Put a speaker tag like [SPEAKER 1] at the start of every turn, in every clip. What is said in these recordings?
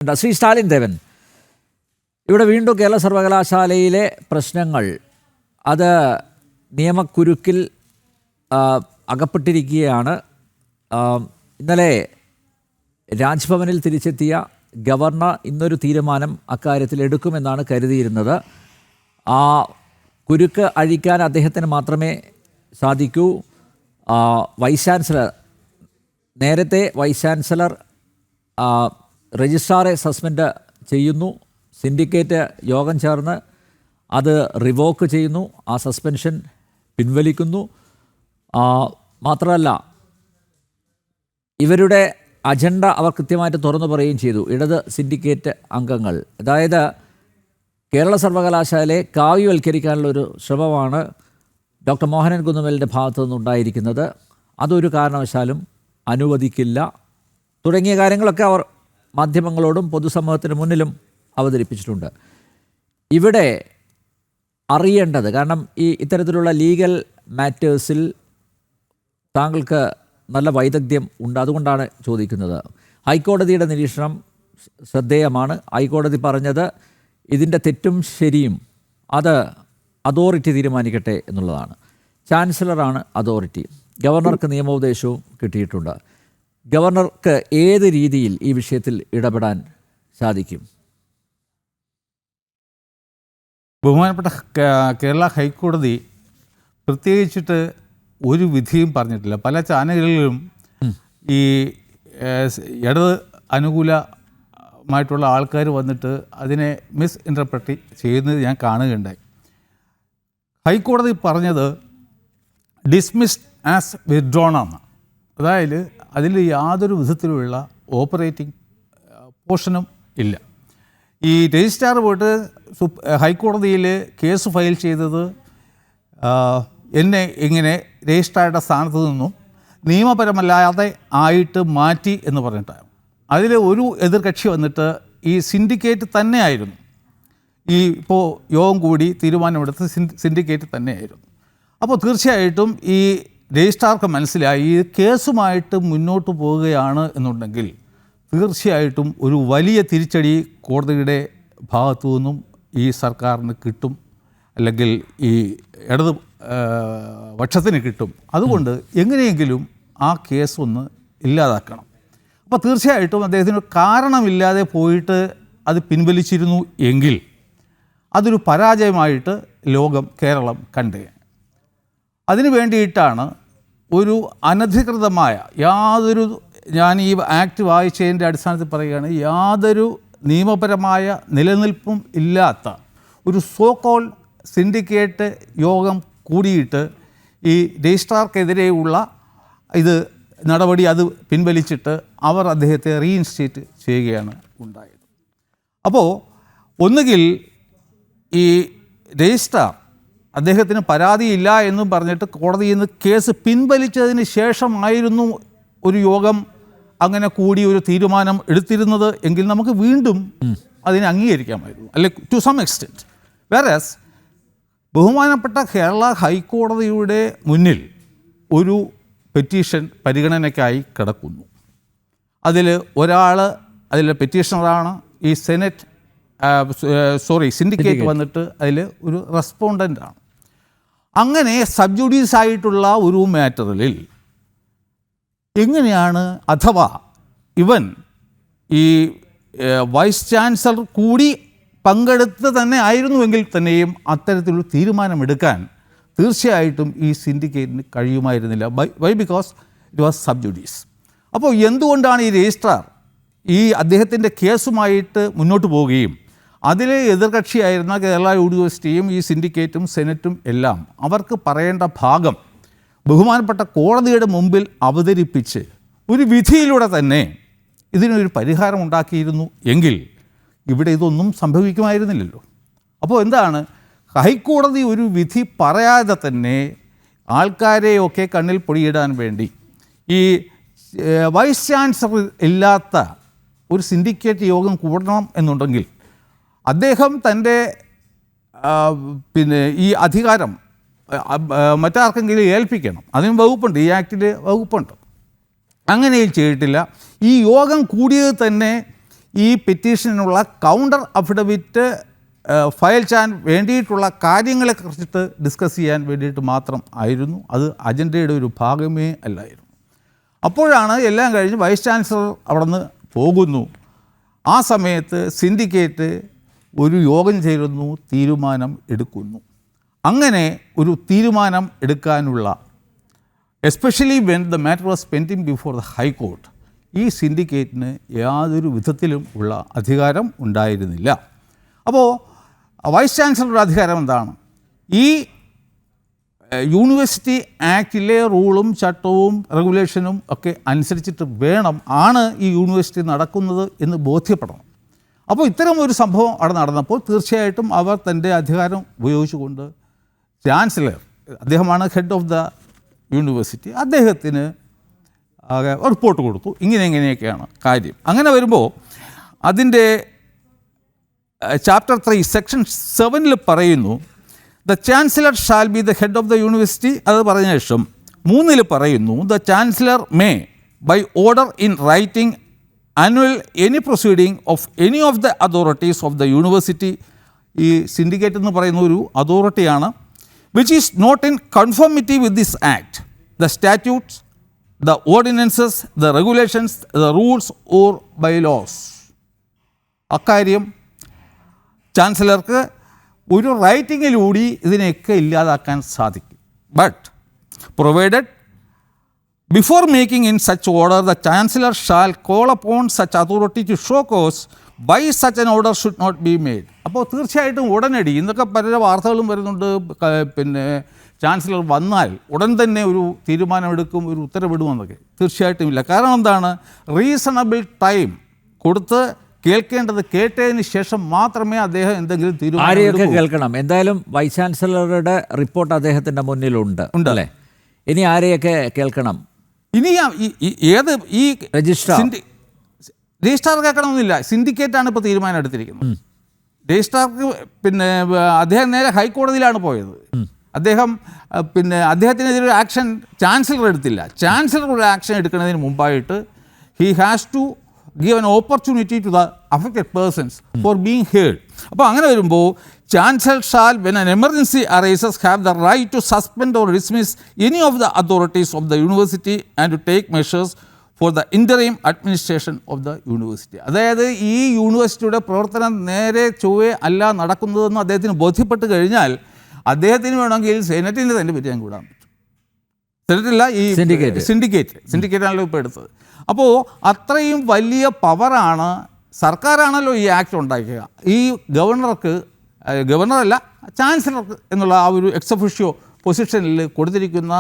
[SPEAKER 1] ശ്രീ സ്റ്റാലിൻ ദേവൻ, ഇവിടെ വീണ്ടും കേരള സർവകലാശാലയിലെ പ്രശ്നങ്ങൾ അത് നിയമക്കുരുക്കിൽ അകപ്പെട്ടിരിക്കുകയാണ്. ഇന്നലെ രാജ്ഭവനിൽ തിരിച്ചെത്തിയ ഗവർണർ ഇന്നൊരു തീരുമാനം അക്കാര്യത്തിൽ എടുക്കുമെന്നാണ് കരുതിയിരുന്നത്. ആ കുരുക്ക് അഴിക്കാൻ അദ്ദേഹത്തിന് മാത്രമേ സാധിക്കൂ. വൈസ് ചാൻസലർ നേരത്തെ വൈസ് ചാൻസലർ രജിസ്ട്രാറെ സസ്പെൻഡ് ചെയ്യുന്നു. സിൻഡിക്കേറ്റ് യോഗം ചേർന്ന് അത് റിവോക്ക് ചെയ്യുന്നു. ആ സസ്പെൻഷൻ പിൻവലിക്കുന്നു. മാത്രമല്ല ഇവരുടെ അജണ്ട അവർ കൃത്യമായിട്ട് തുറന്നു പറയുകയും ചെയ്തു. ഇടത് സിൻഡിക്കേറ്റ് അംഗങ്ങൾ, അതായത് കേരള സർവകലാശാലയെ കാവ്യവൽക്കരിക്കാനുള്ളൊരു ശ്രമമാണ് ഡോക്ടർ മോഹനൻ കുന്നുമ്മലിൻ്റെ ഭാഗത്തു നിന്നുണ്ടായിരിക്കുന്നത്. അതൊരു കാരണവശാലും അനുവദിക്കില്ല തുടങ്ങിയ കാര്യങ്ങളൊക്കെ അവർ മാധ്യമങ്ങളോടും പൊതുസമൂഹത്തിന് മുന്നിലും അവതരിപ്പിച്ചിട്ടുണ്ട്. ഇവിടെ അറിയേണ്ടത്, കാരണം ഇത്തരത്തിലുള്ള ലീഗൽ മാറ്റേഴ്സിൽ താങ്കൾക്ക് നല്ല വൈദഗ്ധ്യം ഉണ്ട്, അതുകൊണ്ടാണ് ചോദിക്കുന്നത്. ഹൈക്കോടതിയുടെ നിരീക്ഷണം ശ്രദ്ധേയമാണ്. ഹൈക്കോടതി പറഞ്ഞത് ഇതിൻ്റെ തെറ്റും ശരിയും അത് അതോറിറ്റി തീരുമാനിക്കട്ടെ എന്നുള്ളതാണ്. ചാൻസലറാണ് അതോറിറ്റി. ഗവർണർക്ക് നിയമോപദേശവും കിട്ടിയിട്ടുണ്ട്. ഗവർണർക്ക് ഏത് രീതിയിൽ ഈ വിഷയത്തിൽ ഇടപെടാൻ സാധിക്കും?
[SPEAKER 2] ബഹുമാനപ്പെട്ട കേരള ഹൈക്കോടതി പ്രത്യേകിച്ചിട്ട് ഒരു വിധിയും പറഞ്ഞിട്ടില്ല. പല ചാനലുകളിലും ഈ ഇടത് അനുകൂലമായിട്ടുള്ള ആൾക്കാർ വന്നിട്ട് അതിനെ മിസ് ഇൻ്റർപ്രറ്റ് ചെയ്യുന്നത് ഞാൻ കാണുകയുണ്ടായി. ഹൈക്കോടതി പറഞ്ഞത് ഡിസ്മിസ്ഡ് ആസ് വിത്ഡ്രോൺ ആണ്. അതായത് അതിൽ യാതൊരു വിധത്തിലുള്ള ഓപ്പറേറ്റിംഗ് പോർഷനും ഇല്ല. ഈ രജിസ്ട്രാർ പോയിട്ട് ഹൈക്കോടതിയിൽ കേസ് ഫയൽ ചെയ്തത് എന്നെ ഇങ്ങനെ രജിസ്ട്രാറുടെ സ്ഥാനത്ത് നിന്നും നിയമപരമല്ലാതെ ആയിട്ട് മാറ്റി എന്ന് പറഞ്ഞിട്ടാണ്. അതിൽ ഒരു എതിർകക്ഷി വന്നിട്ട് ഈ സിൻഡിക്കേറ്റ് തന്നെയായിരുന്നു. ഇപ്പോൾ യോഗം കൂടി തീരുമാനമെടുത്ത് സിൻഡിക്കേറ്റ് തന്നെയായിരുന്നു. അപ്പോൾ തീർച്ചയായിട്ടും ഈ രജിസ്ട്രാർക്ക് മനസ്സിലായി ഈ കേസുമായിട്ട് മുന്നോട്ട് പോവുകയാണ് എന്നുണ്ടെങ്കിൽ തീർച്ചയായിട്ടും ഒരു വലിയ തിരിച്ചടി കോടതിയുടെ ഭാഗത്തു നിന്നും ഈ സർക്കാരിന് കിട്ടും, അല്ലെങ്കിൽ ഈ ഇടത് പക്ഷത്തിന് കിട്ടും. അതുകൊണ്ട് എങ്ങനെയെങ്കിലും ആ കേസ് ഒന്ന് ഇല്ലാതാക്കണം. അപ്പോൾ തീർച്ചയായിട്ടും അദ്ദേഹത്തിന് കാരണമില്ലാതെ പോയിട്ട് അത് പിൻവലിച്ചിരുന്നു എങ്കിൽ അതൊരു പരാജയമായിട്ട് കേരളം കണ്ടേ. അതിനു വേണ്ടിയിട്ടാണ് ഒരു അനധികൃതമായ യാതൊരു, ഞാൻ ഈ ആക്ട് വായിച്ചതിൻ്റെ അടിസ്ഥാനത്തിൽ പറയുകയാണ്, യാതൊരു നിയമപരമായ നിലനിൽപ്പും ഇല്ലാത്ത ഒരു സോ കോൾ സിൻഡിക്കേറ്റ് യോഗം കൂടിയിട്ട് ഈ രജിസ്ട്രാർക്കെതിരെയുള്ള നടപടി അത് പിൻവലിച്ചിട്ട് അവർ അദ്ദേഹത്തെ റീഇൻസ്റ്റേറ്റ് ചെയ്യുകയാണ് ഉണ്ടായത്. അപ്പോൾ ഒന്നുകിൽ ഈ രജിസ്ട്രാർ അദ്ദേഹത്തിന് പരാതിയില്ല എന്നും പറഞ്ഞിട്ട് കോടതിയിൽ നിന്ന് കേസ് പിൻവലിച്ചതിന് ശേഷമായിരുന്നു ഒരു യോഗം അങ്ങനെ കൂടി ഒരു തീരുമാനം എടുത്തിരുന്നത് എങ്കിൽ നമുക്ക് വീണ്ടും അതിനെ അംഗീകരിക്കാമായിരുന്നു, അല്ലെ ടു സം എക്സ്റ്റെൻറ്റ്. വേറെസ് ബഹുമാനപ്പെട്ട കേരള ഹൈക്കോടതിയുടെ മുന്നിൽ ഒരു പെറ്റീഷൻ പരിഗണനയ്ക്കായി കിടക്കുന്നു. അതിലെ പെറ്റീഷണറാണ് ഈ സിൻഡിക്കേറ്റ് വന്നിട്ട് അതിൽ ഒരു റെസ്പോണ്ടൻ്റാണ്. അങ്ങനെ സബ് ജുഡീസ് ആയിട്ടുള്ള ഒരു മാറ്ററിൽ എങ്ങനെയാണ്, അഥവാ ഇവൻ ഈ വൈസ് ചാൻസലർ കൂടി പങ്കെടുത്ത് തന്നെ ആയിരുന്നുവെങ്കിൽ തന്നെയും അത്തരത്തിലൊരു തീരുമാനമെടുക്കാൻ തീർച്ചയായിട്ടും ഈ സിൻഡിക്കേറ്റിന് കഴിയുമായിരുന്നില്ല. Because it was sub judice. അപ്പോൾ എന്തുകൊണ്ടാണ് ഈ രജിസ്ട്രാർ അദ്ദേഹത്തിൻ്റെ കേസുമായിട്ട് മുന്നോട്ട് പോവുകയും അതിലെ എതിർകക്ഷിയായിരുന്ന കേരള യൂണിവേഴ്സിറ്റിയും ഈ സിൻഡിക്കേറ്റും സെനറ്റും എല്ലാം അവർക്ക് പറയേണ്ട ഭാഗം ബഹുമാനപ്പെട്ട കോടതിയുടെ മുമ്പിൽ അവതരിപ്പിച്ച് ഒരു വിധിയിലൂടെ തന്നെ ഇതിനൊരു പരിഹാരം ഉണ്ടാക്കിയിരുന്നു എങ്കിൽ ഇവിടെ ഇതൊന്നും സംഭവിക്കുമായിരുന്നില്ലല്ലോ. അപ്പോൾ എന്താണ്, ഹൈക്കോടതി ഒരു വിധി പറയാതെ തന്നെ ആൾക്കാരെയൊക്കെ കണ്ണിൽ പൊടിയിടാൻ വേണ്ടി ഈ വൈസ് ചാൻസലർ ഇല്ലാത്ത ഒരു സിൻഡിക്കേറ്റ് യോഗം കൂടണം എന്നുണ്ടെങ്കിൽ അദ്ദേഹം തൻ്റെ ഈ അധികാരം മറ്റാർക്കെങ്കിലും ഏൽപ്പിക്കണം. അതിന് വകുപ്പുണ്ട്, ഈ ആക്ടിൽ വകുപ്പുണ്ട്. അങ്ങനെയും ചെയ്തിട്ടില്ല. ഈ യോഗം കൂടിയത് തന്നെ ഈ പെറ്റീഷനുള്ള കൗണ്ടർ അഫിഡവിറ്റ് ഫയൽ ചെയ്യാൻ വേണ്ടിയിട്ടുള്ള കാര്യങ്ങളെക്കുറിച്ചിട്ട് ഡിസ്കസ് ചെയ്യാൻ വേണ്ടിയിട്ട് മാത്രം ആയിരുന്നു. അത് അജണ്ടയുടെ ഒരു ഭാഗമേ അല്ലായിരുന്നു. അപ്പോഴാണ് എല്ലാം കഴിഞ്ഞ് വൈസ് ചാൻസലർ അവിടെ നിന്ന് പോകുന്നു. ആ സമയത്ത് സിൻഡിക്കേറ്റ് ഒരു യോഗം ചേരുന്നു, തീരുമാനം എടുക്കുന്നു. അങ്ങനെ ഒരു തീരുമാനം എടുക്കാനുള്ള, especially when the matter was pending before the high court, ഈ സിൻഡിക്കേറ്റിന് യാതൊരു വിധത്തിലും ഉള്ള അധികാരം ഉണ്ടായിരുന്നില്ല. അപ്പോൾ വൈസ് ചാൻസലറുടെ അധികാരം എന്താണ്? ഈ യൂണിവേഴ്സിറ്റി ആക്റ്റിലെ റൂളും ചട്ടവും റെഗുലേഷനും ഒക്കെ അനുസരിച്ചിട്ട് ആണ് ഈ യൂണിവേഴ്സിറ്റി നടക്കുന്നത് എന്ന് ബോധ്യപ്പെടണം. അപ്പോൾ ഇത്തരം ഒരു സംഭവം അവിടെ നടന്നപ്പോൾ തീർച്ചയായിട്ടും അവർ തൻ്റെ അധികാരം ഉപയോഗിച്ചുകൊണ്ട് ചാൻസലർ, അദ്ദേഹമാണ് ഹെഡ് ഓഫ് ദ യൂണിവേഴ്സിറ്റി, അദ്ദേഹത്തിന് റിപ്പോർട്ട് കൊടുത്തു. ഇങ്ങനെയൊക്കെയാണ് കാര്യം. അങ്ങനെ വരുമ്പോൾ അതിൻ്റെ ചാപ്റ്റർ 3 സെക്ഷൻ 7 പറയുന്നു, the chancellor shall be the head of the university. അത് പറഞ്ഞ ശേഷം 3 പറയുന്നു, the chancellor may by order in writing annul any proceeding of any of the authorities of the university. ഈ സിൻഡിക്കേറ്റ് എന്ന് പറയുന്ന ഒരു അതോറിറ്റിയാണ്. Which is not in conformity with this act, the statutes, the ordinances, the regulations, the rules or bylaws. അക്കാര്യം ചാൻസലർക്ക് ഒരു റൈറ്റിങ്ങിലൂടെ ഇതിനെയൊക്കെ ഇല്ലാതാക്കാൻ സാധിക്കും. But provided before making in such order the chancellor shall call upon such authority to show cause by such an order should not be made. അപ്പോൾ തീർച്ചയായിട്ടും ഉടനടി, ഇന്നൊക്കെ പല വാർത്തകളും വരുന്നുണ്ട്, പിന്നെ ചാൻസലർ വന്നാൽ ഉടൻ തന്നെ ഒരു തീരുമാനമെടുക്കും, ഒരു ഉത്തരവിടുമെന്നൊക്കെ. തീർച്ചയായിട്ടും ഇല്ല. കാരണം എന്താണ്? റീസണബിൾ ടൈം കൊടുത്ത് കേൾക്കേണ്ടത് കേട്ടതിന് ശേഷം മാത്രമേ അദ്ദേഹം എന്തെങ്കിലും തീരുമാനം
[SPEAKER 1] കേൾക്കണം. എന്തായാലും വൈസ് ചാൻസലറുടെ റിപ്പോർട്ട് അദ്ദേഹത്തിൻ്റെ മുന്നിലുണ്ട് അല്ലേ? ഇനി ആരെയൊക്കെ കേൾക്കണം?
[SPEAKER 2] ഇനി ഏത് ഈ
[SPEAKER 1] രജിസ്ട്രാർ
[SPEAKER 2] കേൾക്കണമെന്നില്ല. സിൻഡിക്കേറ്റാണ് ഇപ്പോൾ തീരുമാനം എടുത്തിരിക്കുന്നത്. രജിസ്ട്രാർക്ക് പിന്നെ അദ്ദേഹം നേരെ ഹൈക്കോടതിയിലാണ് പോയത്. അദ്ദേഹത്തിനെതിരെ ഒരു ആക്ഷൻ ചാൻസലർ എടുത്തില്ല. ചാൻസലർ ഒരു ആക്ഷൻ എടുക്കുന്നതിന് മുമ്പായിട്ട് he has to give an opportunity to the affected persons for being heard. അപ്പോൾ അങ്ങനെ വരുമ്പോൾ chancellor shall, when an emergency arises, have the right to suspend or dismiss any of the authorities of the university and to take measures for the interim administration of the university. അതായത് ഈ യൂണിവേഴ്സിറ്റിയുടെ പ്രവർത്തനം നേരെ ചൊവ്വേ അല്ല നടക്കുന്നതെന്ന് അദ്ദേഹത്തിന് ബോധ്യപ്പെട്ട് കഴിഞ്ഞാൽ അദ്ദേഹത്തിന് വേണമെങ്കിൽ സെനറ്റിന് തന്നെ പറ്റി ഞാൻ കൂടാൻ പറ്റും. സെനറ്റില്ല, ഈ സിൻഡിക്കേറ്റാണല്ലോ ഇപ്പോൾ എടുത്തത്. അപ്പോൾ അത്രയും വലിയ പവറാണ്, സർക്കാരാണല്ലോ ഈ ആക്ട് ഉണ്ടാക്കുക. ഈ ഗവർണറല്ല ചാൻസലർക്ക് എന്നുള്ള ആ ഒരു എക്സ് ഒഫീഷ്യോ പൊസിഷനിൽ കൊടുത്തിരിക്കുന്ന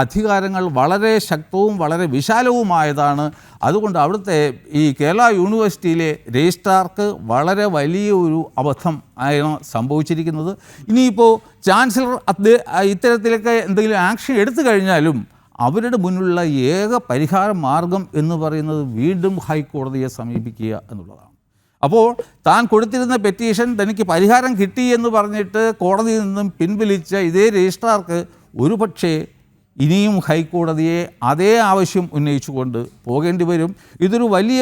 [SPEAKER 2] അധികാരങ്ങൾ വളരെ ശക്തവും വളരെ വിശാലവുമായതാണ്. അതുകൊണ്ട് അവിടുത്തെ ഈ കേരള യൂണിവേഴ്സിറ്റിയിലെ രജിസ്ട്രാർക്ക് വളരെ വലിയ ഒരു അബദ്ധം ആണ് സംഭവിച്ചിരിക്കുന്നത്. ഇനിയിപ്പോൾ ചാൻസലർ ഇത്തരത്തിലൊക്കെ എന്തെങ്കിലും ആക്ഷൻ എടുത്തു കഴിഞ്ഞാലും അവരുടെ മുന്നിലുള്ള ഏക പരിഹാര മാർഗം എന്ന് പറയുന്നത് വീണ്ടും ഹൈക്കോടതിയെ സമീപിക്കുക എന്നുള്ളതാണ്. അപ്പോൾ താൻ കൊടുത്തിരുന്ന പെറ്റീഷൻ തനിക്ക് പരിഹാരം കിട്ടി എന്ന് പറഞ്ഞിട്ട് കോടതിയിൽ നിന്നും പിൻവലിച്ച ഇതേ രജിസ്ട്രാർക്ക് ഒരുപക്ഷേ ഇനിയും ഹൈക്കോടതിയെ അതേ ആവശ്യം ഉന്നയിച്ചുകൊണ്ട് പോകേണ്ടി വരും. ഇതൊരു വലിയ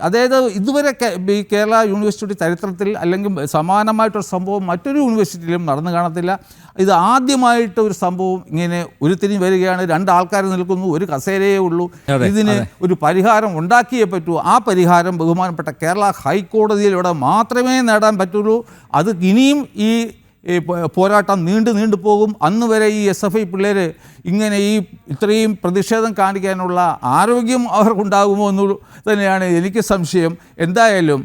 [SPEAKER 2] അതായത് ഇതുവരെ ഈ കേരള യൂണിവേഴ്സിറ്റി ചരിത്രത്തിൽ അല്ലെങ്കിൽ സമാനമായിട്ടൊരു സംഭവം മറ്റൊരു യൂണിവേഴ്സിറ്റിയിലും നടന്നു കാണത്തില്ല. ഇത് ആദ്യമായിട്ട് ഒരു സംഭവം ഇങ്ങനെ ഉരുത്തിരിഞ്ഞ് വരികയാണ്. 2 ആൾക്കാർ നിൽക്കുന്നു, ഒരു കസേരയേ ഉള്ളൂ. ഇതിന് ഒരു പരിഹാരം ഉണ്ടാക്കിയേ പറ്റൂ. ആ പരിഹാരം ബഹുമാനപ്പെട്ട കേരള ഹൈക്കോടതിയിലൂടെ മാത്രമേ നേടാൻ പറ്റുള്ളൂ. അത് ഇനിയും ഈ പോരാട്ടം നീണ്ടു പോകും. അന്ന് വരെ ഈ SFI പിള്ളേർ ഇങ്ങനെ ഇത്രയും പ്രതിഷേധം കാണിക്കാനുള്ള ആരോഗ്യം അവർക്കുണ്ടാകുമോ എന്ന് തന്നെയാണ് എനിക്ക് സംശയം. എന്തായാലും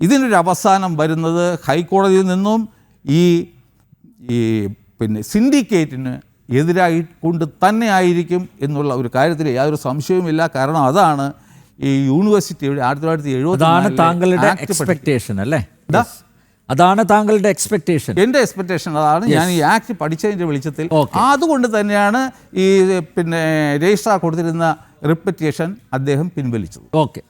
[SPEAKER 2] ഇതിനൊരു അവസാനം വരുന്നത് ഹൈക്കോടതിയിൽ നിന്നും ഈ സിൻഡിക്കേറ്റിന് എതിരായി കൊണ്ട് തന്നെ ആയിരിക്കും എന്നുള്ള ഒരു കാര്യത്തിൽ യാതൊരു സംശയവുമില്ല. കാരണം അതാണ് ഈ യൂണിവേഴ്സിറ്റിയുടെ 1970
[SPEAKER 1] താങ്കളുടെ എക്സ്പെക്ടേഷൻ അല്ലേ? അതാണ് താങ്കളുടെ എക്സ്പെക്ടേഷൻ.
[SPEAKER 2] എൻ്റെ എക്സ്പെക്ടേഷൻ അതാണ്. ഞാൻ ഈ ആക്ട് പഠിച്ചതിൻ്റെ വെളിച്ചത്തിൽ അതുകൊണ്ട് തന്നെയാണ് ഈ രജിസ്ട്രാർ കൊടുത്തിരുന്ന റിപ്പറ്റേഷൻ അദ്ദേഹം പിൻവലിച്ചത്.
[SPEAKER 1] ഓക്കെ.